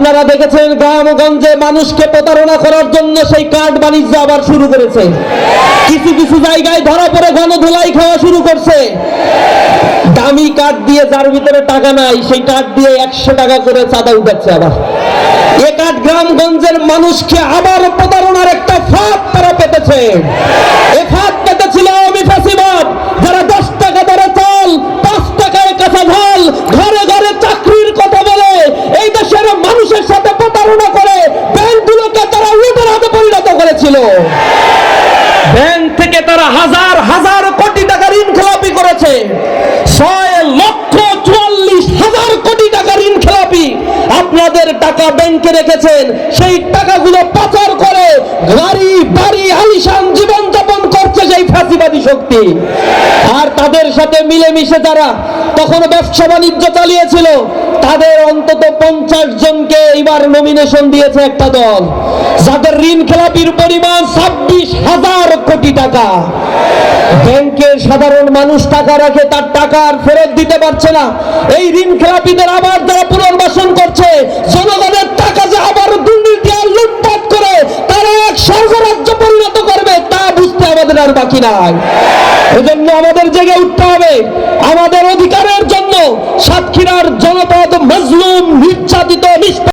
আপনারা দেখেছেন গ্রামগঞ্জে মানুষকে প্রতারণা করার জন্য সেই কার্ড বাণিজ্য আবার শুরু করেছে। কিছু কিছু জায়গায় ধরা পড়ে গণধোলাই খাওয়া শুরু করছে। দামি কার্ড দিয়ে যার ভিতরে টাকা নাই সেই কার্ড দিয়ে 100 টাকা করে চাঁদা উঠাচ্ছে। আবার এ কার্ড গ্রামগঞ্জের মানুষকে আবার প্রতারণার একটা ফাঁদ তারা পেতেছে। এ ফাঁদ পেতেছিল আওয়ামী ফ্যাসিবাদ, যারা 10 টাকা দরে চাল, 5 টাকায় কাঁচা ঝাল, ঘরে ঘরে চাকরির কথা বলে এই দেশের মানুষের সাথে প্রতারণা করে ব্যাংকগুলোকে তারা লুটের হাতে পরিণত করেছিল। ব্যাংক থেকে তারা হাজার হাজার কোটি টাকা ঋণ খেলাপি করেছে। 6,44,000 কোটি টাকা ঋণ খেলাপি। আপনাদের টাকা ব্যাংকে রেখেছেন, সেই টাকাগুলো পাচার করে গাড়ি বাড়ি আলিশান জীবন যাপন করছে সেই ফ্যাসিবাদী শক্তি। আর তাদের সাথে মিলেমিশে যারা তখন ব্যবসা বাণিজ্য চালিয়েছিল, তাদের অন্তত 50 জনকে এবার নমিনেশন দিয়েছে একটা দল, যাদের ঋণ খেলাপির পরিমাণ 26,000 কোটি টাকা। ব্যাংকের সাধারণ মানুষ টাকা রাখে, তার টাকা আর ফেরত দিতে পারছে না। এই ঋণ খেলাপিদের আবার যারা পুনর্বাসন করছে, জনগণের টাকা যে আবার দুর্নীতি আর লুটপাট করে তারা এক স্বর্গরাজ্য পরিণত করবে, তা বুঝতে আমাদের আর বাকি নাই। এজন্য আমাদের জেগে উঠতে হবে আমাদের অধিকারের জন্য। সাতক্ষীরার জনপদ মজলুম, নির্যাতিত,